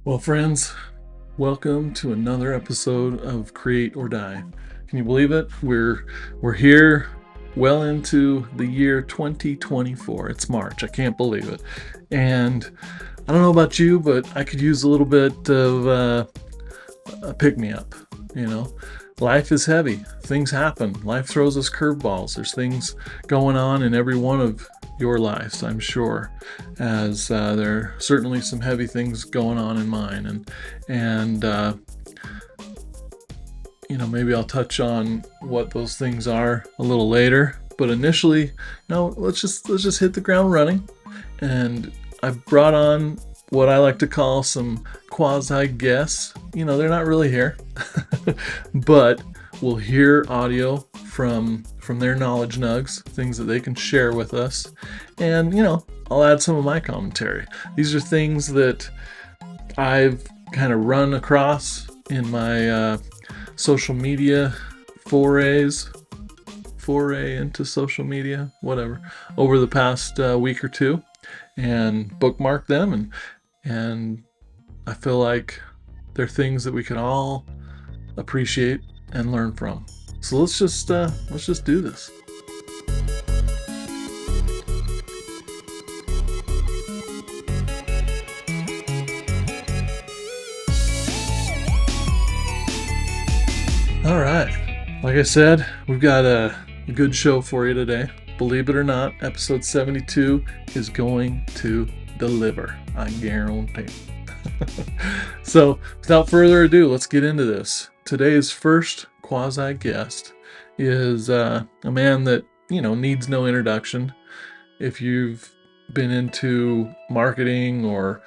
Well, friends, welcome to another episode of Create or Die. Can you believe it? We're here well into the year 2024. It's March. I can't believe it. And I don't know about you, but I could use a little bit of a pick me up, you know. Life is heavy. Things happen. Life throws us curveballs. There's things going on in every one of your lives, I'm sure, as there are certainly some heavy things going on in mine, and maybe I'll touch on what those things are a little later. But initially, no, let's just hit the ground running, and I've brought on what I like to call some quasi guests. They're not really here, but we'll hear audio from their knowledge nugs, things that they can share with us, and I'll add some of my commentary. These are things that I've kind of run across in my social media foray into social media, whatever, over the past week or two, and bookmark them, and I feel like they're things that we can all appreciate and learn from. So let's just do this. All right. Like I said, we've got a good show for you today. Believe it or not, episode 72 is going to deliver. I guarantee. So, without further ado, let's get into this. Today's first quasi guest is a man that needs no introduction. If you've been into marketing or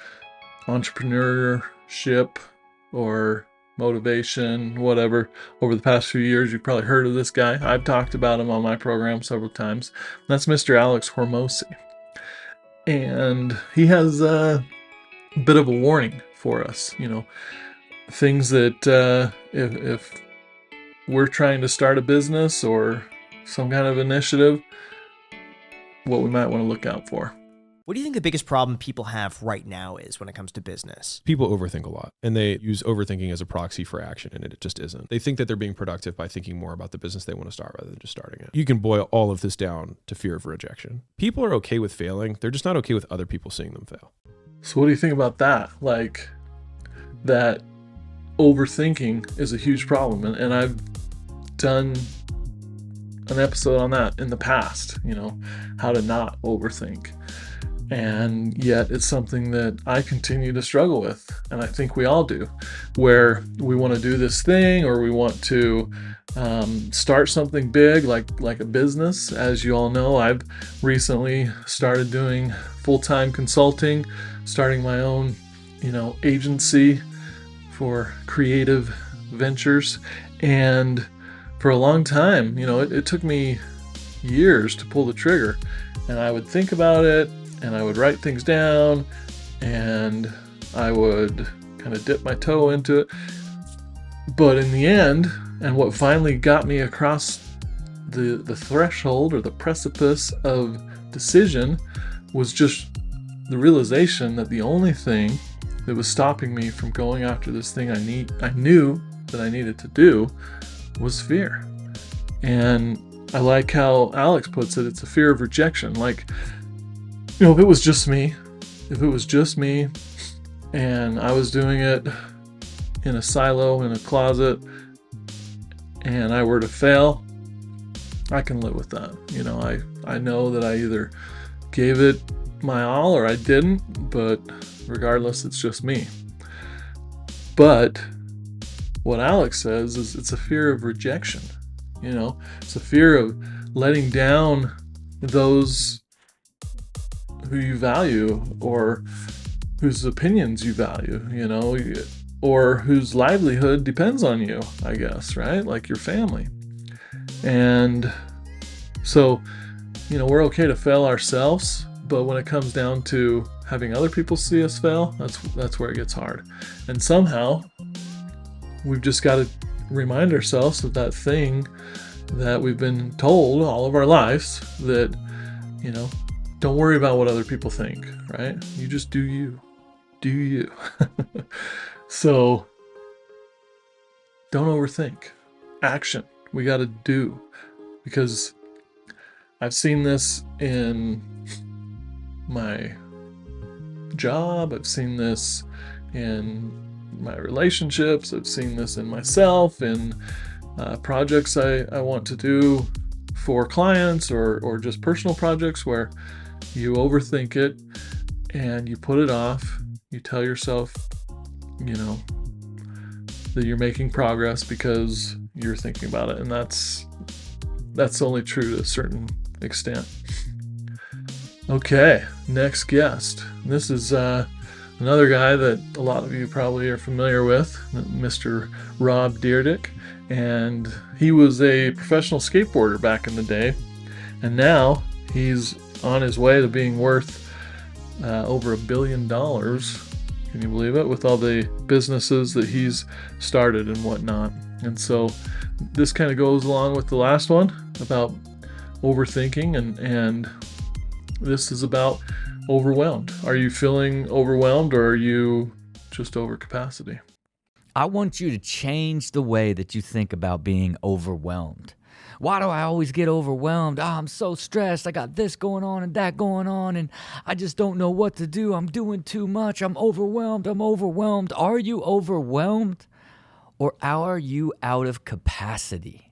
entrepreneurship or motivation, whatever, over the past few years, you've probably heard of this guy. I've talked about him on my program several times. That's Mr. Alex Hormozi. And he has a bit of a warning for us, things that if we're trying to start a business or some kind of initiative, what we might want to look out for. What do you think the biggest problem people have right now is when it comes to business? People overthink a lot, and they use overthinking as a proxy for action, and it just isn't. They think that they're being productive by thinking more about the business they want to start rather than just starting it. You can boil all of this down to fear of rejection. People are okay with failing. They're just not okay with other people seeing them fail. So what do you think about that? Like, that overthinking is a huge problem, and I've done an episode on that in the past, how to not overthink. And yet it's something that I continue to struggle with, and I think we all do, where we want to do this thing, or we want to start something big like a business. As you all know, I've recently started doing full-time consulting, starting my own agency for creative ventures. And for a long time, it took me years to pull the trigger, and I would think about it, and I would write things down, and I would kind of dip my toe into it. But in the end, and what finally got me across the threshold or the precipice of decision, was just the realization that the only thing that was stopping me from going after this thing I knew that I needed to do was fear. And I like how Alex puts it, it's a fear of rejection. Like, if it was just me, and I was doing it in a silo, in a closet, and I were to fail, I can live with that. I know that I either gave it my all or I didn't, but regardless, it's just me. But what Alex says is it's a fear of rejection. It's a fear of letting down those who you value, or whose opinions you value, or whose livelihood depends on you, I guess, right? Like your family. And so, we're okay to fail ourselves, but when it comes down to having other people see us fail, that's where it gets hard. And somehow we've just got to remind ourselves of that thing that we've been told all of our lives, that don't worry about what other people think, right? You just do you. do you. So don't overthink. Action. We got to do. Because I've seen this in my job. I've seen this in my relationships. I've seen this in myself, in projects I want to do for clients or just personal projects where you overthink it and you put it off. You tell yourself, that you're making progress because you're thinking about it. And that's only true to a certain extent. Okay, next guest. This is another guy that a lot of you probably are familiar with, Mr. Rob Dyrdek. And he was a professional skateboarder back in the day. And now he's on his way to being worth over $1 billion. Can you believe it? With all the businesses that he's started and whatnot. And so this kind of goes along with the last one about overthinking, and this is about overwhelmed. Are you feeling overwhelmed, or are you just over capacity? I want you to change the way that you think about being overwhelmed. Why do I always get overwhelmed? I'm so stressed. I got this going on and that going on, and I just don't know what to do. I'm doing too much. I'm overwhelmed. Are you overwhelmed, or are you out of capacity?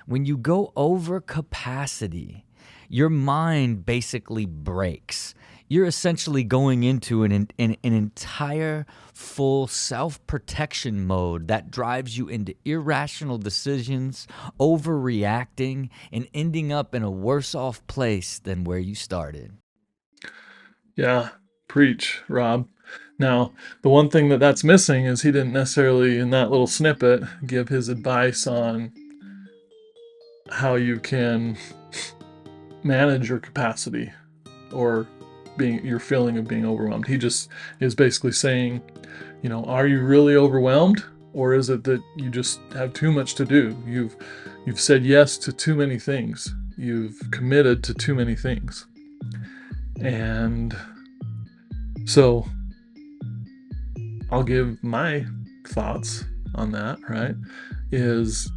When you go over capacity, your mind basically breaks. You're essentially going into an entire full self-protection mode that drives you into irrational decisions, overreacting, and ending up in a worse off place than where you started. Yeah, preach, Rob. Now, the one thing that's missing is he didn't necessarily, in that little snippet, give his advice on how you can manage your capacity or your feeling of being overwhelmed. He just is basically saying, are you really overwhelmed, or is it that you just have too much to do? You've said yes to too many things. You've committed to too many things. And so I'll give my thoughts on that, right? Is,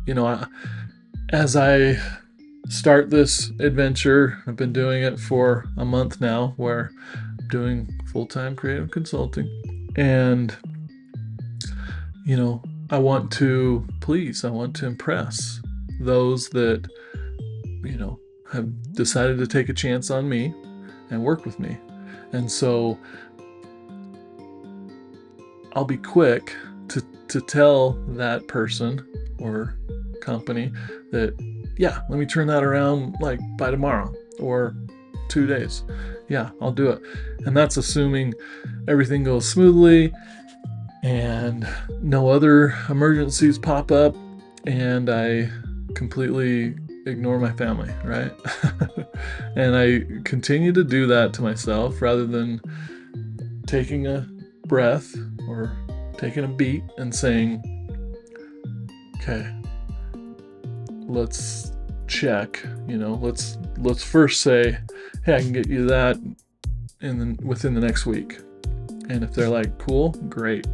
as I start this adventure, I've been doing it for a month now, where I'm doing full-time creative consulting, and I want to please, I want to impress those that have decided to take a chance on me and work with me. And so I'll be quick to tell that person or company that, yeah, let me turn that around like by tomorrow or 2 days. Yeah, I'll do it. And that's assuming everything goes smoothly and no other emergencies pop up and I completely ignore my family, right? And I continue to do that to myself rather than taking a breath or taking a beat and saying, okay, let's check, let's first say, hey, I can get you that within the next week. And if they're like, cool, great,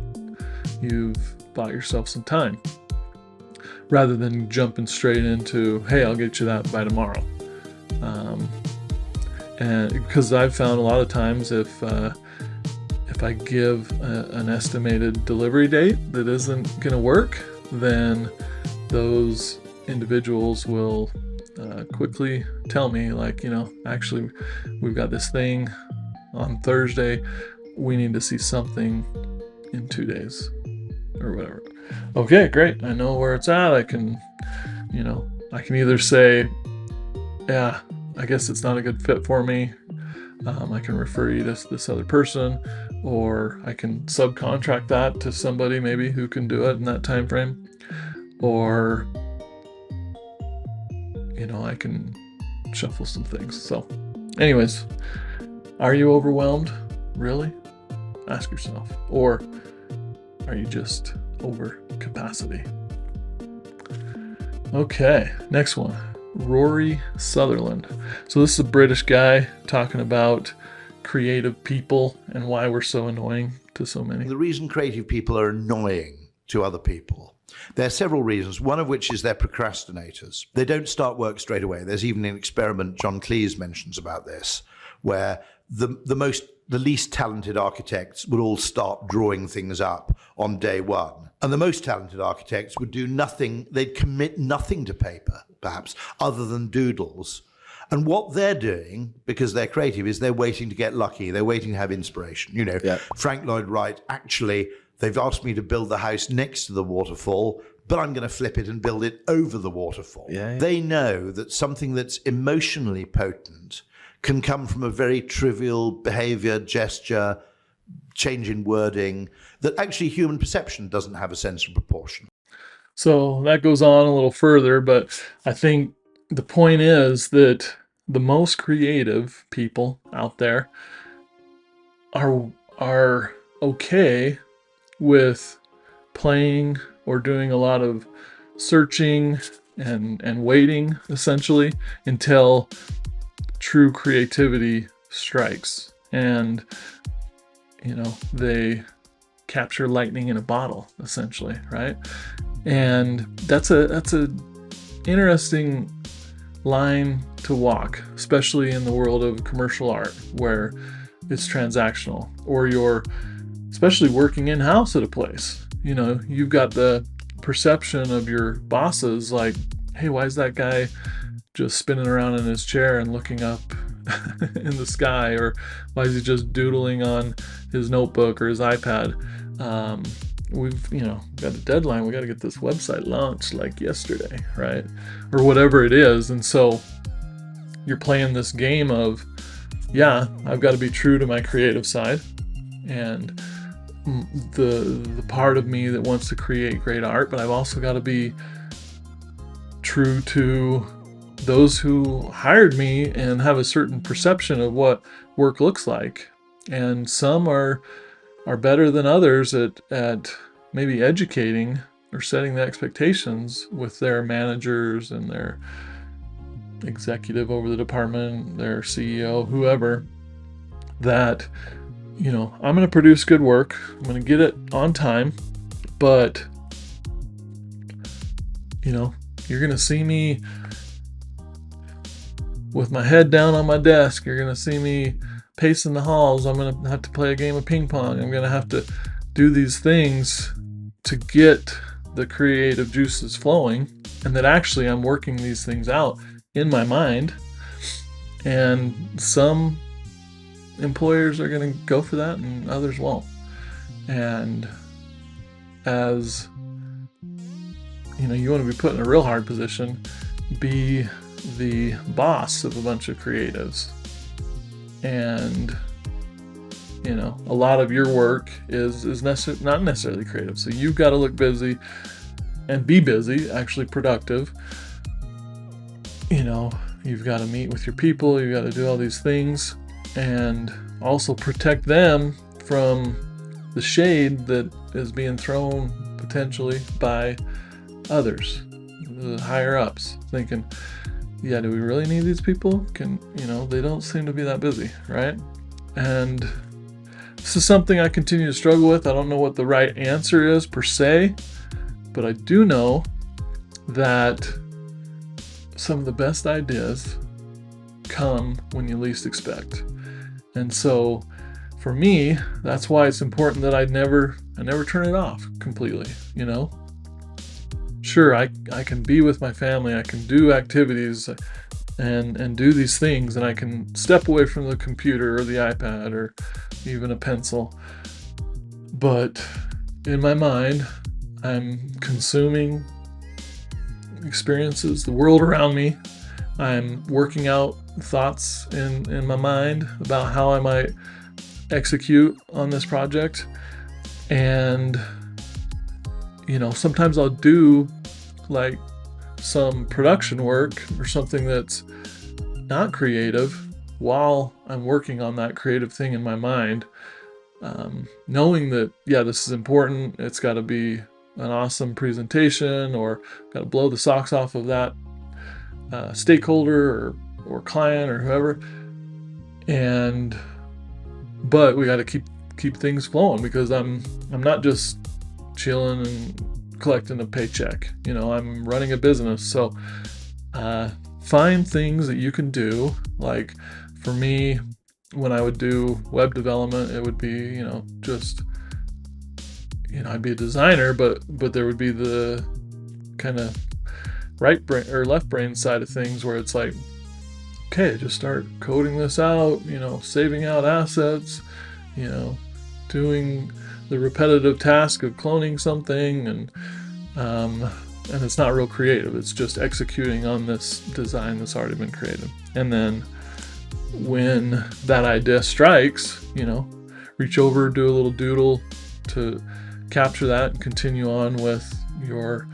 you've bought yourself some time, rather than jumping straight into, hey, I'll get you that by tomorrow. And because I've found a lot of times if I give an estimated delivery date that isn't going to work, then those individuals will quickly tell me, like, actually, we've got this thing on Thursday. We need to see something in 2 days or whatever. Okay, great. I know where it's at. I can either say, yeah, I guess it's not a good fit for me. I can refer you to this other person, or I can subcontract that to somebody maybe who can do it in that time frame, or I can shuffle some things. So anyways, are you overwhelmed? Really? Ask yourself. Or are you just over capacity? Okay, next one. Rory Sutherland. So this is a British guy talking about creative people and why we're so annoying. to so many. The reason creative people are annoying to other people, there are several reasons, one of which is they're procrastinators. They don't start work straight away. There's even an experiment John Cleese mentions about this, where the least talented architects would all start drawing things up on day one. And the most talented architects would do nothing, they'd commit nothing to paper, perhaps, other than doodles. And what they're doing, because they're creative, is they're waiting to get lucky. They're waiting to have inspiration. You know, Frank Lloyd Wright, actually, they've asked me to build the house next to the waterfall, but I'm going to flip it and build it over the waterfall. They know that something that's emotionally potent can come from a very trivial behavior, gesture, change in wording, that actually human perception doesn't have a sense of proportion. So that goes on a little further, but I think the point is that the most creative people out there are okay with playing or doing a lot of searching and waiting, essentially, until true creativity strikes, and they capture lightning in a bottle, essentially, right? And that's a interesting line to walk, especially in the world of commercial art where it's transactional, or you're especially working in-house at a place. You've got the perception of your bosses like, hey, why is that guy just spinning around in his chair and looking up in the sky, or why is he just doodling on his notebook or his iPad? We've got a deadline, we got to get this website launched like yesterday, right? Or whatever it is. And so you're playing this game of, I've got to be true to my creative side, and the part of me that wants to create great art, but I've also got to be true to those who hired me and have a certain perception of what work looks like. And some are better than others at maybe educating or setting the expectations with their managers and their executive over the department, their CEO, whoever, that, I'm going to produce good work. I'm going to get it on time, but, you're going to see me with my head down on my desk. You're going to see me pacing the halls. I'm going to have to play a game of ping pong. I'm going to have to do these things to get the creative juices flowing, and that actually I'm working these things out in my mind. And some employers are going to go for that and others won't. And as you want to be put in a real hard position, be the boss of a bunch of creatives, and a lot of your work is not necessarily creative, so you've got to look busy and be busy, actually productive. You've got to meet with your people, you've got to do all these things, and also protect them from the shade that is being thrown potentially by others, the higher ups, thinking, do we really need these people? They don't seem to be that busy, right? And this is something I continue to struggle with. I don't know what the right answer is per se, but I do know that some of the best ideas come when you least expect. And so for me, that's why it's important that I never turn it off completely, Sure, I can be with my family, I can do activities and do these things, and I can step away from the computer or the iPad or even a pencil. But in my mind, I'm consuming experiences, the world around me. I'm working out thoughts in my mind about how I might execute on this project. And sometimes I'll do like some production work or something that's not creative while I'm working on that creative thing in my mind, knowing that, this is important. It's got to be an awesome presentation, or got to blow the socks off of that stakeholder or client or whoever. But we got to keep things flowing, because I'm not just chilling and collecting a paycheck. I'm running a business. So find things that you can do. Like for me, when I would do web development, it would be, just, I'd be a designer, but there would be the kind of right brain or left brain side of things where it's like, okay, just start coding this out, saving out assets, doing the repetitive task of cloning something, and it's not real creative. It's just executing on this design that's already been created. And then when that idea strikes, reach over, do a little doodle to capture that and continue on with your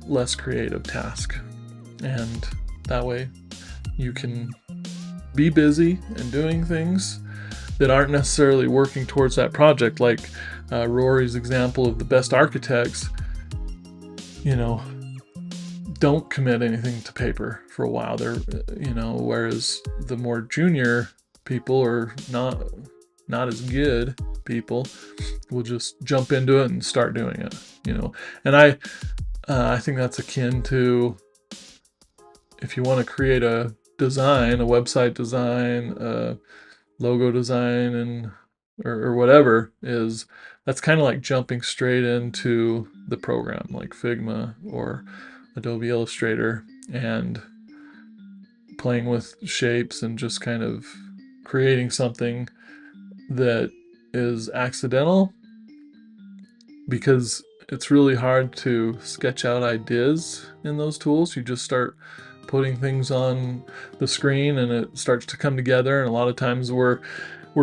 less creative task. And that way you can be busy and doing things that aren't necessarily working towards that project. Like Rory's example of the best architects, don't commit anything to paper for a while. They're, whereas the more junior people or not as good people will just jump into it and start doing it, And I think that's akin to, if you want to create a design, a website design, a logo design, or whatever, that's kind of like jumping straight into the program like Figma or Adobe Illustrator and playing with shapes and just kind of creating something that is accidental, because it's really hard to sketch out ideas in those tools. You just start putting things on the screen and it starts to come together, and a lot of times we're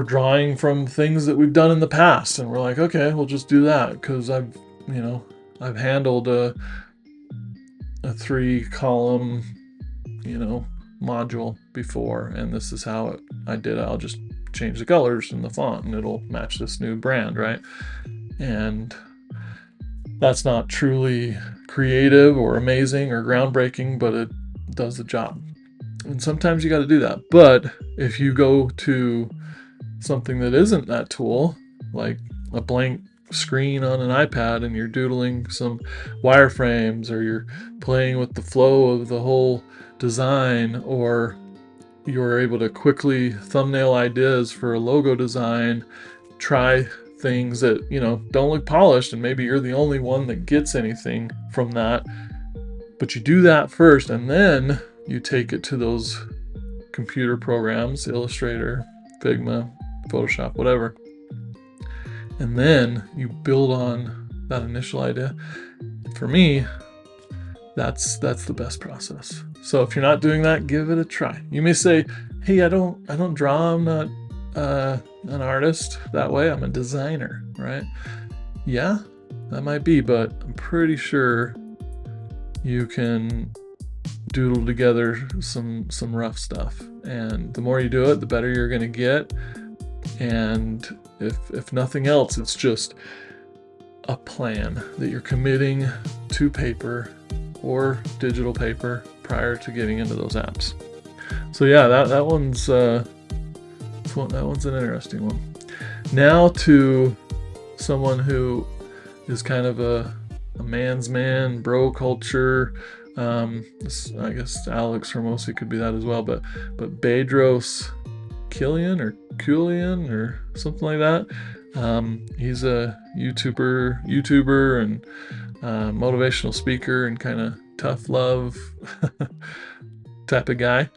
drawing from things that we've done in the past, and we're like, okay, we'll just do that because I've handled a 3-column module before, and this is how I did it. I'll just change the colors and the font and it'll match this new brand, right? And that's not truly creative or amazing or groundbreaking, but it does the job. And sometimes you got to do that. But if you go to something that isn't that tool, like a blank screen on an iPad, and you're doodling some wireframes, or you're playing with the flow of the whole design, or you're able to quickly thumbnail ideas for a logo design, try things that, don't look polished, and maybe you're the only one that gets anything from that. But you do that first, and then you take it to those computer programs, Illustrator, Figma, Photoshop, whatever. And then you build on that initial idea. For me, that's the best process. So if you're not doing that, give it a try. You may say, hey, I don't draw, I'm not an artist that way, I'm a designer, right? Yeah, that might be, but I'm pretty sure you can doodle together some rough stuff. And the more you do it, the better you're going to get. And if nothing else, it's just a plan that you're committing to paper or digital paper prior to getting into those apps. So yeah, that one's an interesting one. Now to someone who is kind of a man's man, bro culture. I guess Alex Hormozi could be that as well, but Bedros Keuilian or something like that. He's a YouTuber and motivational speaker and kind of tough love type of guy.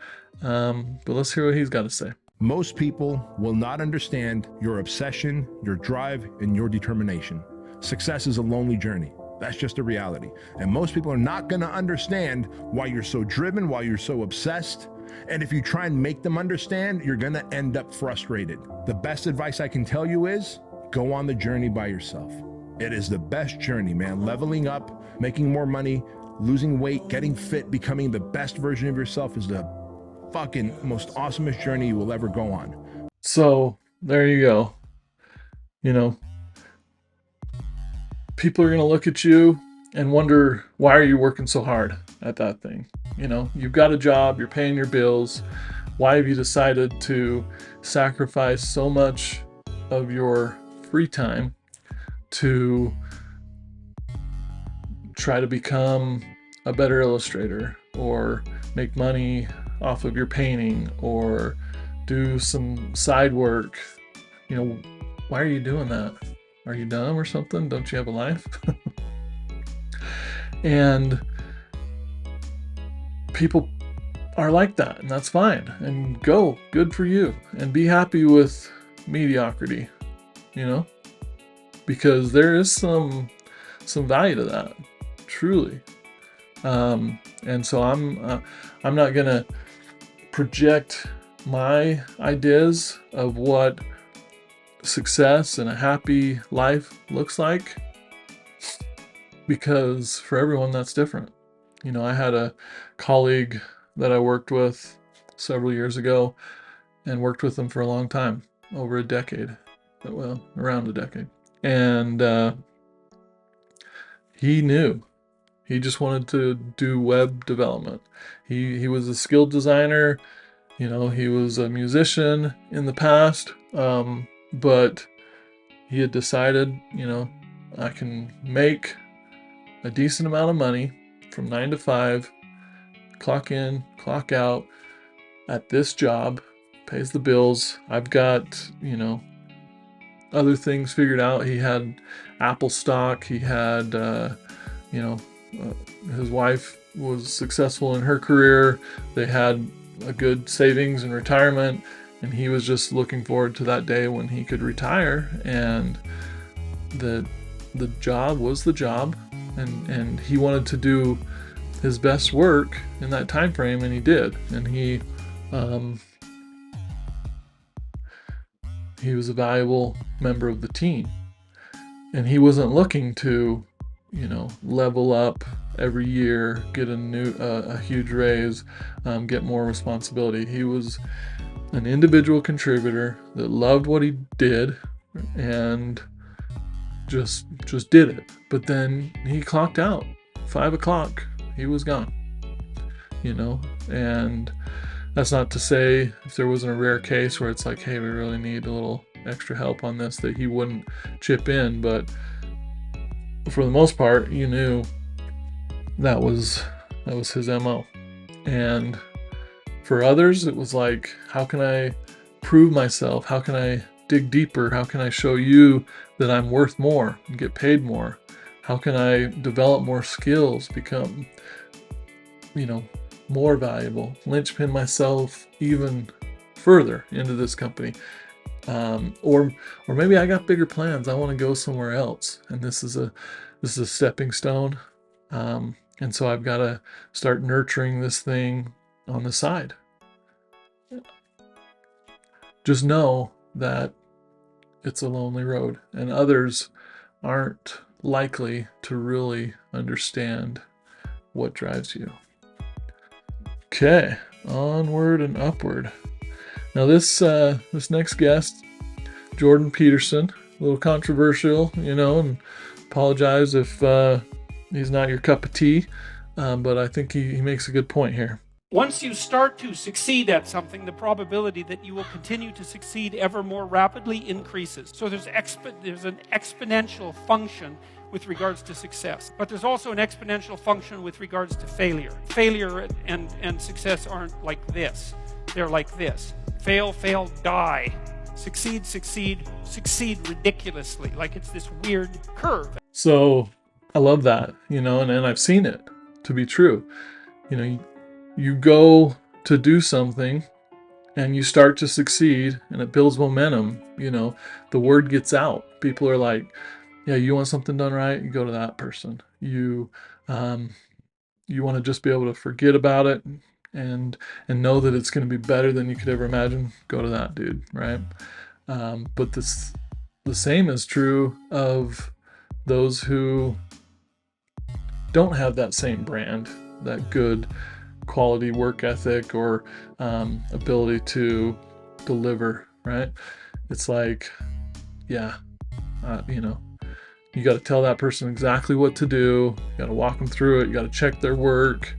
But let's hear what he's got to say. Most people will not understand your obsession, your drive, and your determination. Success is a lonely journey. That's just a reality. And most people are not going to understand why you're so driven, why you're so obsessed. And if you try and make them understand, you're going to end up frustrated. The best advice I can tell you is go on the journey by yourself. It is the best journey, man. Leveling up, making more money, losing weight, getting fit, becoming the best version of yourself is the fucking most awesomest journey you will ever go on. So there you go. People are going to look at you and wonder, why are you working so hard at that thing? You've got a job, you're paying your bills. Why have you decided to sacrifice so much of your free time to try to become a better illustrator or make money off of your painting or do some side work. You know, why are you doing that? Are you dumb or something? Don't you have a life? And people are like that, and that's fine. And go, good for you. And be happy with mediocrity, you know? Because there is some value to that, truly. And so I'm not gonna project my ideas of what success and a happy life looks like, because for everyone that's different. You know, I had a colleague that I worked with several years ago and worked with them for a long time, over a decade, well, around a decade. And he knew. He just wanted to do web development. He was a skilled designer. You know, he was a musician in the past, but he had decided, you know, I can make a decent amount of money from 9 to 5, clock in, clock out at this job, pays the bills. I've got, you know, other things figured out. He had Apple stock. He had, you know, his wife was successful in her career. They had a good savings and retirement, and he was just looking forward to that day when he could retire. And the job was the job, and he wanted to do his best work in that time frame, and he did. And he was a valuable member of the team, and he wasn't looking to, you know, level up every year, get a huge raise, get more responsibility. He was an individual contributor that loved what he did and just did it. But then he clocked out 5 o'clock. He was gone, you know. And that's not to say if there wasn't a rare case where it's like, hey, we really need a little extra help on this, that he wouldn't chip in. But for the most part, you knew that was his MO. And for others, it was like, how can I prove myself? How can I dig deeper? How can I show you that I'm worth more and get paid more? How can I develop more skills, become, you know, more valuable, linchpin myself even further into this company? Or maybe I got bigger plans. I want to go somewhere else, and this is a stepping stone. And so I've got to start nurturing this thing on the side. Just know that it's a lonely road, and others aren't likely to really understand what drives you. Okay, onward and upward. Now this next guest, Jordan Peterson, a little controversial, you know, and apologize if he's not your cup of tea, but I think he makes a good point here. Once you start to succeed at something, the probability that you will continue to succeed ever more rapidly increases. So there's an exponential function with regards to success. But there's also an exponential function with regards to failure. Failure and success aren't like this. They're like this. Fail, fail, die. Succeed, succeed, succeed ridiculously. Like it's this weird curve. So I love that, you know, and I've seen it to be true. You know, you go to do something and you start to succeed and it builds momentum, you know, the word gets out. People are like, yeah, you want something done right, you go to that person. You want to just be able to forget about it and know that it's going to be better than you could ever imagine, go to that dude, right? But the same is true of those who don't have that same brand, that good quality work ethic or ability to deliver, right? It's like, yeah, you know, you got to tell that person exactly what to do. You got to walk them through it. You got to check their work.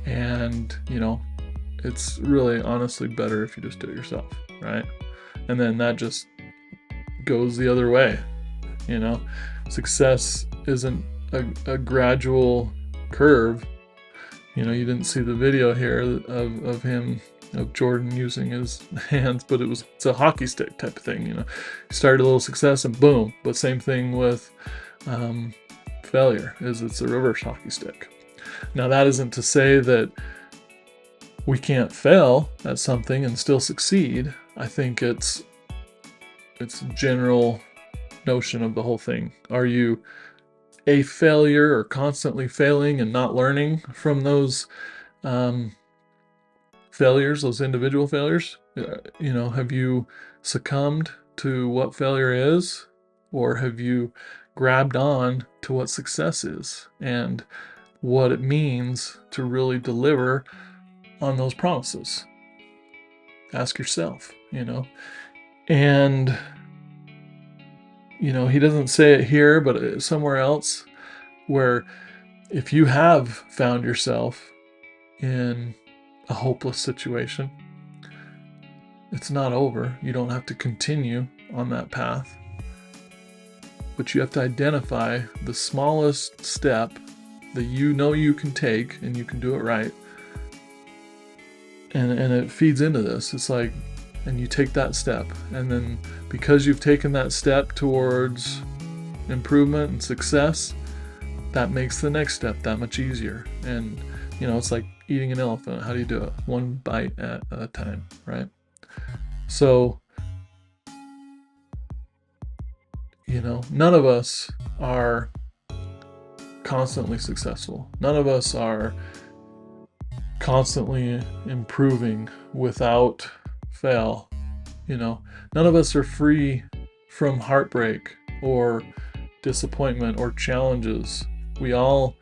And, you know, it's really honestly better if you just do it yourself, right? And then that just goes the other way. You know, success isn't a gradual curve. You know, you didn't see the video here of him, of Jordan using his hands, but it's a hockey stick type of thing. You know, you started a little success and boom. But same thing with failure, it's a reverse hockey stick. Now that isn't to say that we can't fail at something and still succeed. I think it's a general notion of the whole thing. Are you a failure or constantly failing and not learning from those failures, those individual failures? You know, have you succumbed to what failure is, or have you grabbed on to what success is and what it means to really deliver on those promises? Ask yourself, you know. And you know, he doesn't say it here, but somewhere else, where if you have found yourself in a hopeless situation, it's not over. You don't have to continue on that path, but you have to identify the smallest step that you know you can take and you can do it right. And it feeds into this. It's like, and you take that step, and then because you've taken that step towards improvement and success, that makes the next step that much easier. And you know, it's like eating an elephant. How do you do it? One bite at a time, right? So, you know, none of us are constantly successful. None of us are constantly improving without fail. You know, none of us are free from heartbreak or disappointment or challenges. We all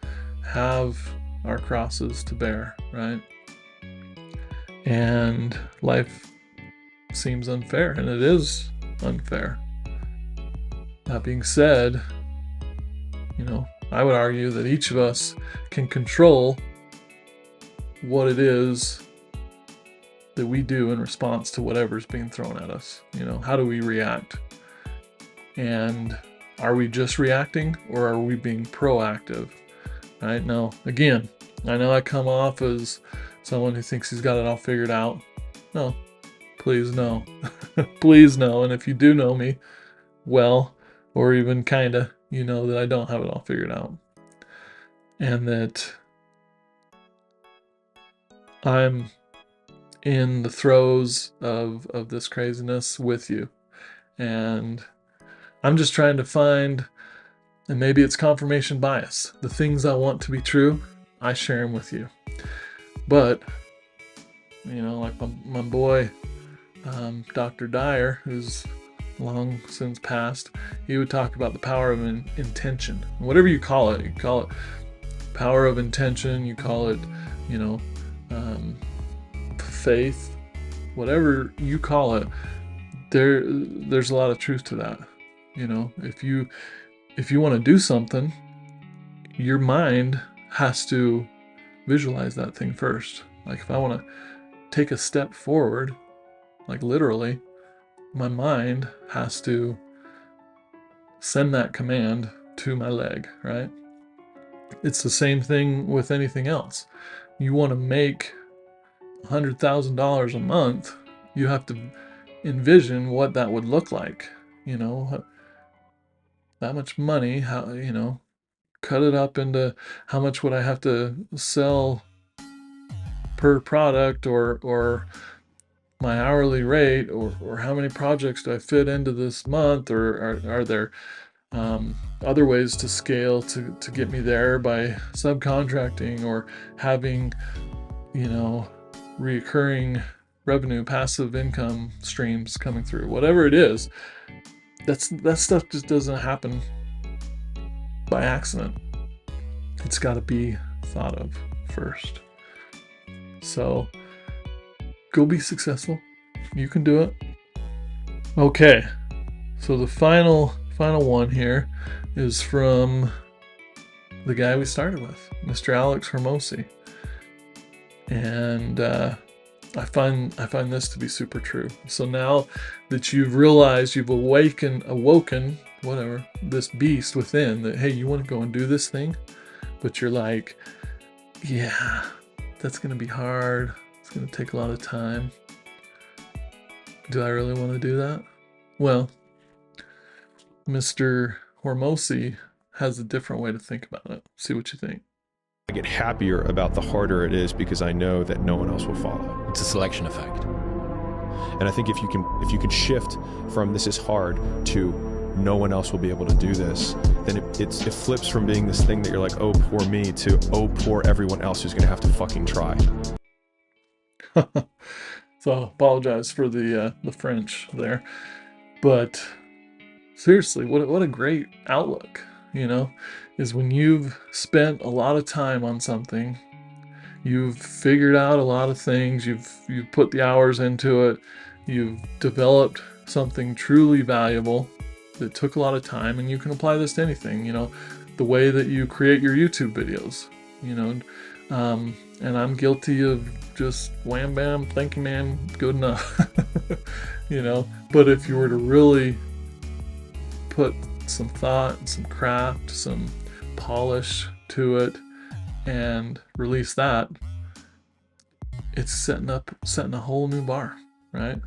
have our crosses to bear, right? And life seems unfair, and it is unfair. That being said, you know, I would argue that each of us can control what it is that we do in response to whatever's being thrown at us. You know, how do we react? And are we just reacting, or are we being proactive? Right? Now, again, I know I come off as someone who thinks he's got it all figured out. No, please no. Please no. And if you do know me well, or even kinda, you know that I don't have it all figured out. And that I'm in the throes of this craziness with you. And I'm just trying to find, and maybe it's confirmation bias, the things I want to be true, I share them with you. But, you know, like my boy, Dr. Dyer, who's long since passed, he would talk about the power of intention. Whatever you call it power of intention, you call it, you know, faith, whatever you call it, there's a lot of truth to that. You know, if you want to do something, your mind has to visualize that thing first. Like if I want to take a step forward, like literally, my mind has to send that command to my leg, right? It's the same thing with anything else. You want to make $100,000 a month, you have to envision what that would look like. You know, that much money, how, you know, cut it up into how much would I have to sell per product, or my hourly rate, or how many projects do I fit into this month, or are there other ways to scale to get me there by subcontracting, or having, you know, recurring revenue, passive income streams coming through, whatever it is. That stuff just doesn't happen by accident. It's got to be thought of first. So go be successful. You can do it. Okay, so the final one here is from the guy we started with, Mr. Alex Hormozi. And I find this to be super true. So now that you've realized, you've awoken whatever, this beast within that, hey, you want to go and do this thing, but you're like, yeah, that's going to be hard. It's going to take a lot of time. Do I really want to do that? Well, Mr. Hormozi has a different way to think about it. See what you think. I get happier about the harder it is because I know that no one else will follow. It's a selection effect. And I think if you can shift from this is hard to no one else will be able to do this, then it flips from being this thing that you're like, oh, poor me, to oh, poor everyone else who's going to have to fucking try. So I apologize for the French there. But seriously, what a great outlook, is when you've spent a lot of time on something, you've figured out a lot of things, you've put the hours into it, you've developed something truly valuable that took a lot of time, and you can apply this to anything, the way that you create your YouTube videos, and I'm guilty of just wham bam, thank you man, good enough, but if you were to really put some thought, some craft, some polish to it and release that, it's setting a whole new bar, right?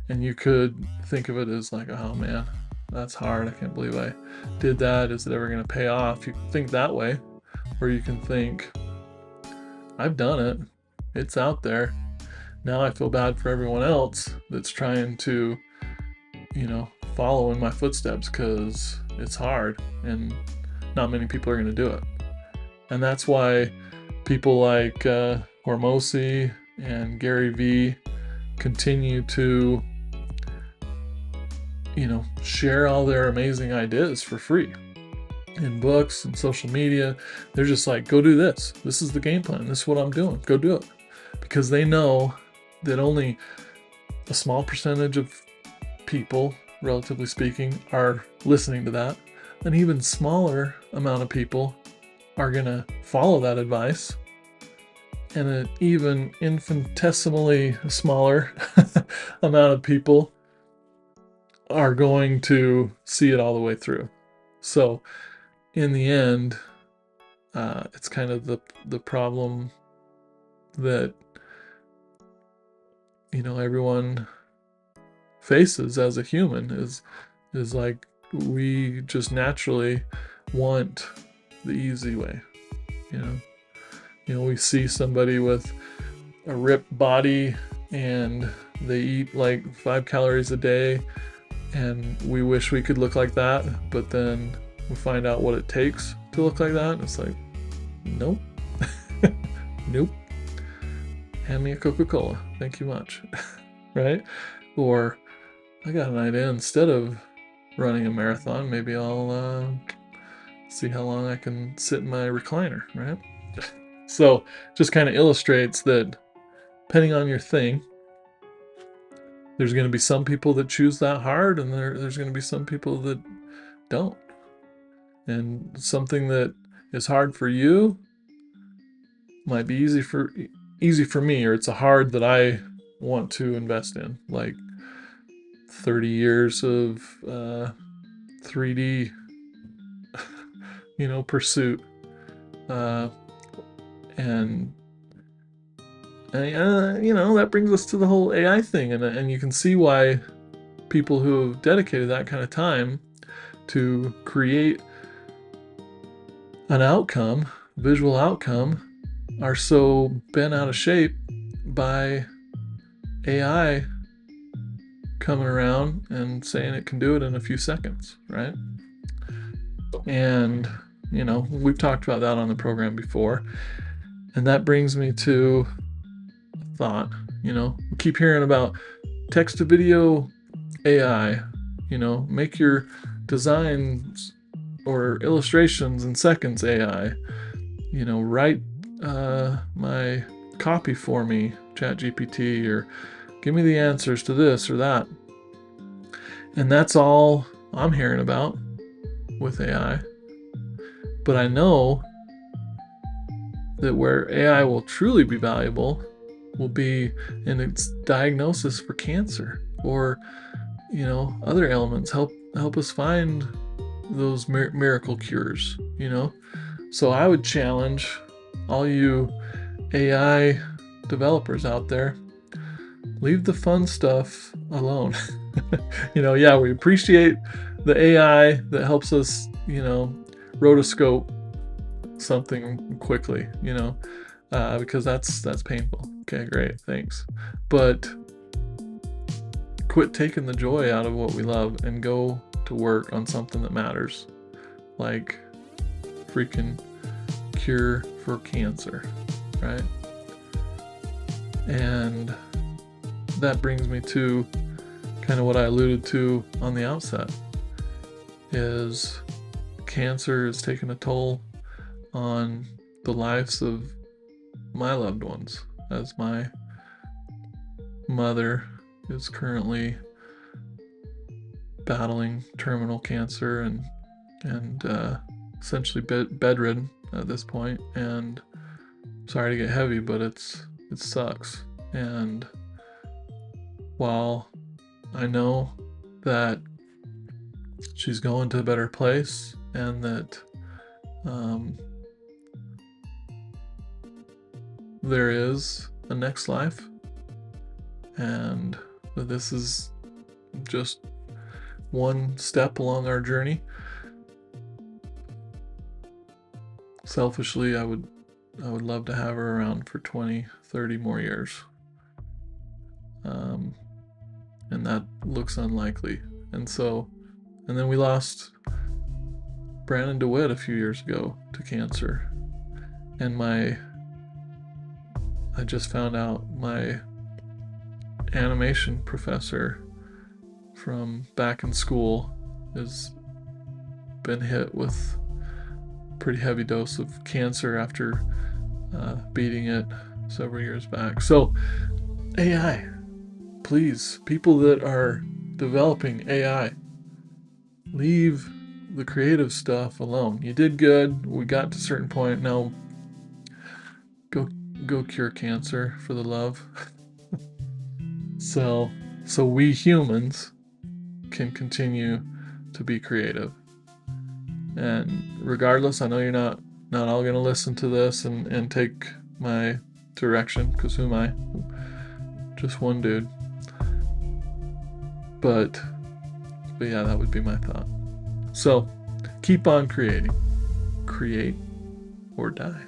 And you could think of it as like, oh man, that's hard, I can't believe I did that, is it ever going to pay off? You can think that way, or you can think, I've done it, it's out there, now I feel bad for everyone else that's trying to follow in my footsteps because it's hard and not many people are going to do it. And that's why people like Hormozi and Gary Vee continue to share all their amazing ideas for free in books and social media. They're just like, go do this. This is the game plan. This is what I'm doing. Go do it. Because they know that only a small percentage of people, relatively speaking, are listening to that. An even smaller amount of people are going to follow that advice. And an even infinitesimally smaller amount of people are going to see it all the way through. So in the end, it's kind of the problem that everyone faces as a human is like, we just naturally want the easy way. We see somebody with a ripped body and they eat like 5 calories a day, and we wish we could look like that, but then we find out what it takes to look like that, and it's like, nope. Nope. Hand me a Coca-Cola, thank you much. Right? Or I got an idea, instead of running a marathon, maybe I'll see how long I can sit in my recliner, right? So just kind of illustrates that depending on your thing, there's going to be some people that choose that hard, and there's going to be some people that don't. And something that is hard for you might be easy for me, or it's a hard that I want to invest in, like 30 years of 3D pursuit, and that brings us to the whole AI thing, and you can see why people who have dedicated that kind of time to create an outcome, visual outcome, are so bent out of shape by AI coming around and saying it can do it in a few seconds, right? And we've talked about that on the program before, and that brings me to a thought. We keep hearing about text to video AI, make your designs or illustrations in seconds AI, write my copy for me, ChatGPT, or give me the answers to this or that. And that's all I'm hearing about with AI. But I know that where AI will truly be valuable will be in its diagnosis for cancer, or other ailments. Help us find those miracle cures, you know? So I would challenge all you AI developers out there, leave the fun stuff alone. You know, yeah, we appreciate the AI that helps us, you know, rotoscope something quickly, you know, because that's painful. Okay, great, thanks. But quit taking the joy out of what we love and go to work on something that matters, like freaking cure for cancer, right? And that brings me to kind of what I alluded to on the outset, is cancer is taking a toll on the lives of my loved ones, as my mother is currently battling terminal cancer and essentially bedridden at this point. And sorry to get heavy, but it sucks. And while I know that she's going to a better place and that there is a next life, and that this is just one step along our journey, selfishly I would love to have her around for 20, 30 more years. And that looks unlikely. And then we lost Brandon DeWitt a few years ago to cancer. And I just found out my animation professor from back in school has been hit with a pretty heavy dose of cancer after beating it several years back. So AI, please, people that are developing AI, leave the creative stuff alone. You did good. We got to a certain point. Now go cure cancer for the love. So we humans can continue to be creative. And regardless, I know you're not all going to listen to this and take my direction, because who am I? Just one dude. But yeah, that would be my thought. So keep on creating. Create or die.